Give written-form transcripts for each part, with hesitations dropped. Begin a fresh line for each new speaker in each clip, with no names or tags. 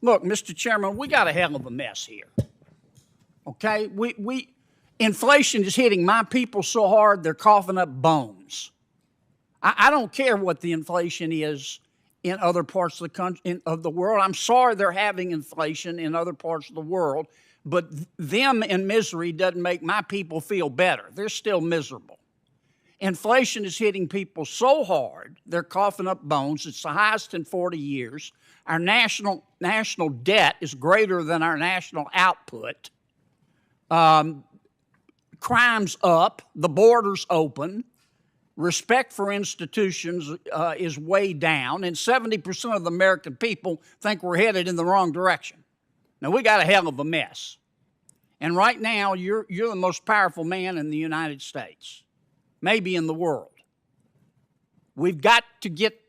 Look, Mr. Chairman, we got a hell of a mess here. Okay? Inflation is hitting my people so hard they're coughing up bones. I don't care what the inflation is in other parts of the country, of the world. I'm sorry they're having inflation in other parts of the world, but them in misery doesn't make my people feel better. They're still miserable. Inflation is hitting people so hard, they're coughing up bones. It's the highest in 40 years. Our national debt is greater than our national output. Crime's up. The border's open. Respect for institutions is way down, and 70% of the American people think we're headed in the wrong direction. Now, we got a hell of a mess. And right now, you're the most powerful man in the United States, maybe in the world. We've got to get,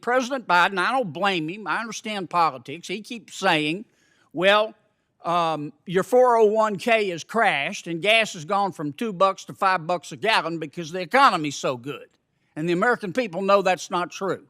President Biden, I don't blame him. I understand politics. He keeps saying, well, your 401k has crashed and gas has gone from $2 to $5 a gallon because the economy's so good. And the American people know that's not true.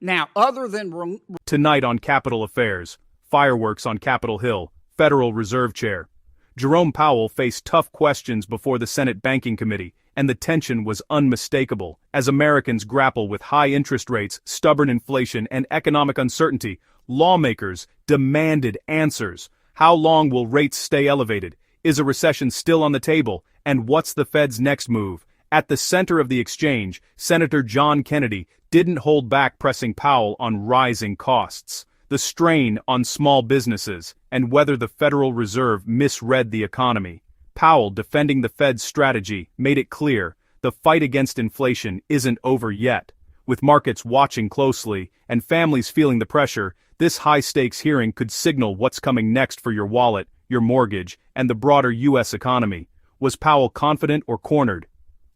Now, other than...
Tonight on Capitol Affairs, fireworks on Capitol Hill, Federal Reserve Chair. Jerome Powell faced tough questions before the Senate Banking Committee, and the tension was unmistakable as Americans grapple with high interest rates, stubborn inflation, and economic uncertainty. Lawmakers demanded answers. How long will rates stay elevated? Is a recession still on the table? And what's the Fed's next move? At the center of the exchange, Senator John Kennedy didn't hold back pressing Powell on rising costs, the strain on small businesses, and whether the Federal Reserve misread the economy. Powell, defending the Fed's strategy, made it clear the fight against inflation isn't over yet. With markets watching closely and families feeling the pressure, this high-stakes hearing could signal what's coming next for your wallet, your mortgage, and the broader U.S. economy. Was Powell confident or cornered?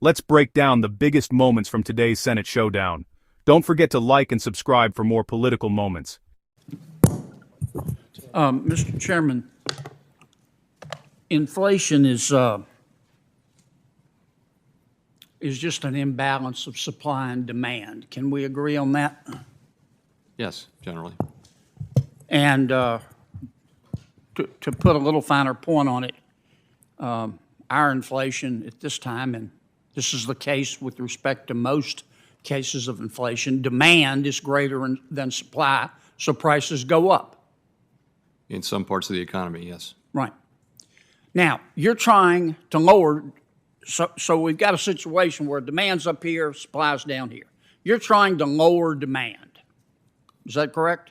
Let's break down the biggest moments from today's Senate showdown. Don't forget to like and subscribe for more political moments.
Mr. Chairman, inflation is just an imbalance of supply and demand. Can we agree on that?
Yes, generally.
And to put a little finer point on it, our inflation at this time, and this is the case with respect to most cases of inflation, demand is greater than supply, so prices go up.
In some parts of the economy, yes.
Right. Now, you're trying to lower, so we've got a situation where demand's up here, supply's down here. You're trying to lower demand. Is that correct?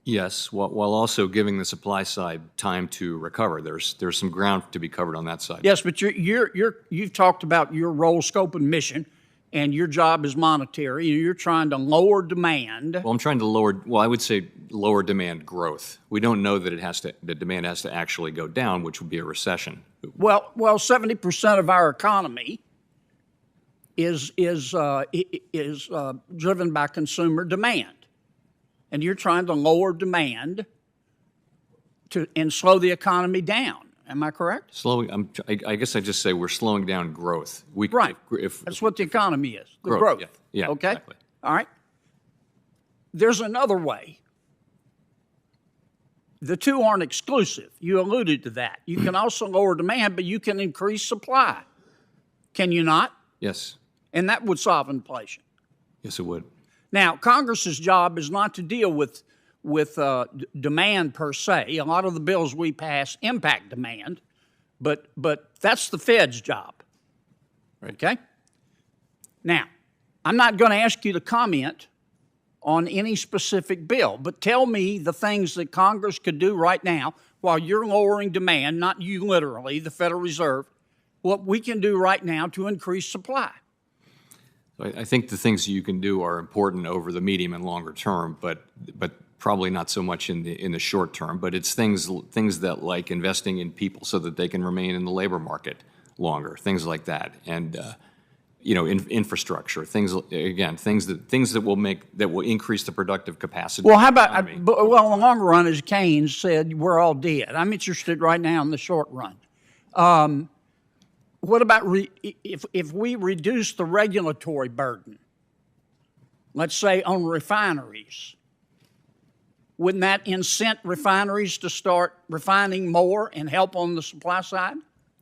Yes, while also giving the supply side time to recover. There's some ground to be covered on that side.
Yes, but you've talked about your role, scope, and mission, and your job is monetary. You're trying to lower demand.
Well, I'm trying to I would say lower demand growth. We don't know that the demand has to actually go down, which would be a recession.
Well, 70% of our economy is driven by consumer demand. And you're trying to lower demand and slow the economy down. Am I correct?
I guess I just say we're slowing down growth.
Right. That's what the economy is. The growth.
Yeah,
okay?
Exactly.
All right. There's another way. The two aren't exclusive. You alluded to that. You can also lower demand, but you can increase supply. Can you not?
Yes.
And that would solve inflation.
Yes, it would.
Now, Congress's job is not to deal with demand per se. A lot of the bills we pass impact demand, but that's the Fed's job.
Right.
Okay? Now, I'm not going to ask you to comment on any specific bill, but tell me the things that Congress could do right now while you're lowering demand, not you literally, the Federal Reserve, what we can do right now to increase supply.
I think the things you can do are important over the medium and longer term, but probably not so much in the short term. But it's things that like investing in people so that they can remain in the labor market longer, things like that, and infrastructure, things that will increase the productive capacity.
Well, how about in the long run, as Keynes said, we're all dead. I'm interested right now in the short run. What about if we reduce the regulatory burden, let's say on refineries, Wouldn't that incent refineries to start refining more and help on the supply side?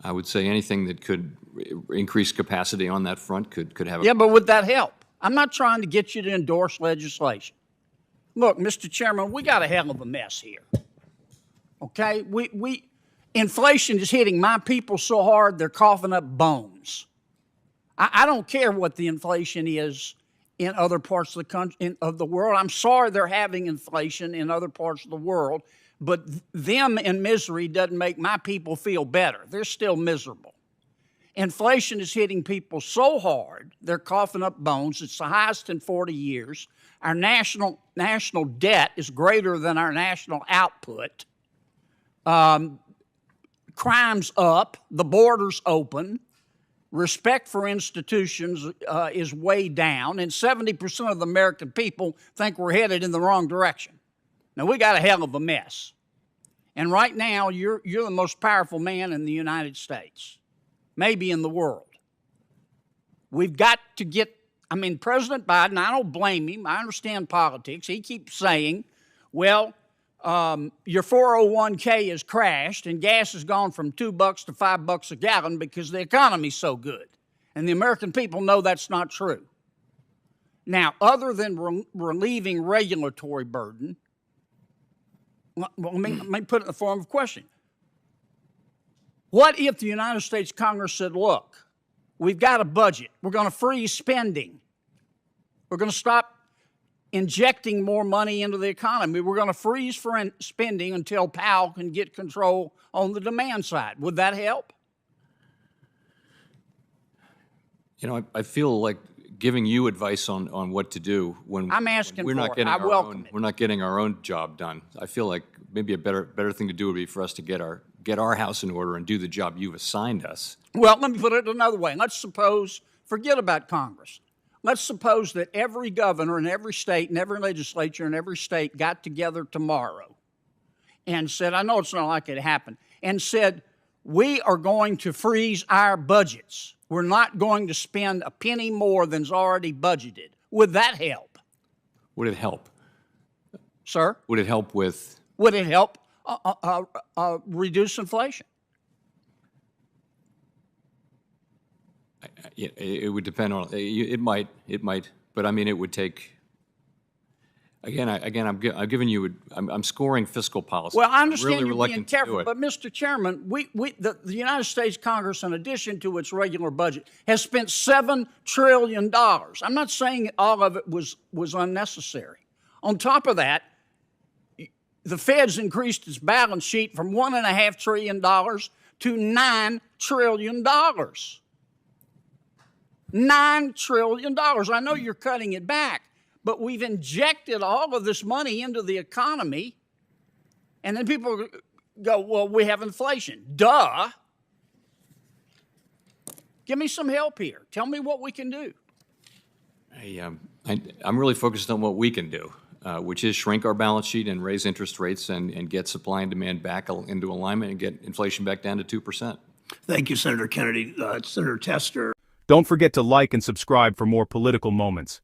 I would say anything that could increase capacity on that front could have a...
Yeah, but would that help? I'm not trying to get you to endorse legislation. Look, Mr. Chairman, we got a hell of a mess here. Okay? Inflation is hitting my people so hard they're coughing up bones. I don't care what the inflation is in other parts of the country, of the world. I'm sorry they're having inflation in other parts of the world, but them in misery doesn't make my people feel better. They're still miserable. Inflation is hitting people so hard, they're coughing up bones. It's the highest in 40 years. Our national debt is greater than our national output. Crime's up, the border's open, respect for institutions is way down, and 70% of the American people think we're headed in the wrong direction. Now, we got a hell of a mess. And right now, you're the most powerful man in the United States, maybe in the world. We've got to get, President Biden, I don't blame him. I understand politics. He keeps saying, well, your 401k has crashed and gas has gone from $2 to $5 a gallon because the economy's so good. And the American people know that's not true. Now, other than relieving regulatory burden, let me put it in the form of a question. What if the United States Congress said, look, we've got a budget. We're going to freeze spending. We're going to stop injecting more money into the economy. We're going to freeze spending until Powell can get control on the demand side. Would that help?
I feel like giving you advice on what to do when
I'm asking
we're not
for it. I welcome it.
We're not getting our own job done. I feel like maybe a better thing to do would be for us to get our house in order and do the job you've assigned us.
Well, let me put it another way. Let's suppose, forget about Congress. Let's suppose that every governor in every state and every legislature in every state got together tomorrow and said, I know it's not likely to happen, and said, we are going to freeze our budgets. We're not going to spend a penny more than's already budgeted. Would that help?
Would it help?
Sir?
Would it help with?
Would it help reduce inflation?
It would depend on it. Might, but it would take. Again, I'm giving you. I'm scoring fiscal policy.
Well, I understand
really
you're being careful, but Mr. Chairman, the United States Congress, in addition to its regular budget, has spent $7 trillion. I'm not saying all of it was unnecessary. On top of that, the Fed's increased its balance sheet from $1.5 trillion to $9 trillion. $9 trillion. I know you're cutting it back, but we've injected all of this money into the economy, and then people go, well, we have inflation. Duh. Give me some help here. Tell me what we can do.
I'm really focused on what we can do, which is shrink our balance sheet and raise interest rates and get supply and demand back into alignment and get inflation back down to 2%.
Thank you, Senator Kennedy. Senator Tester.
Don't forget to like and subscribe for more political moments.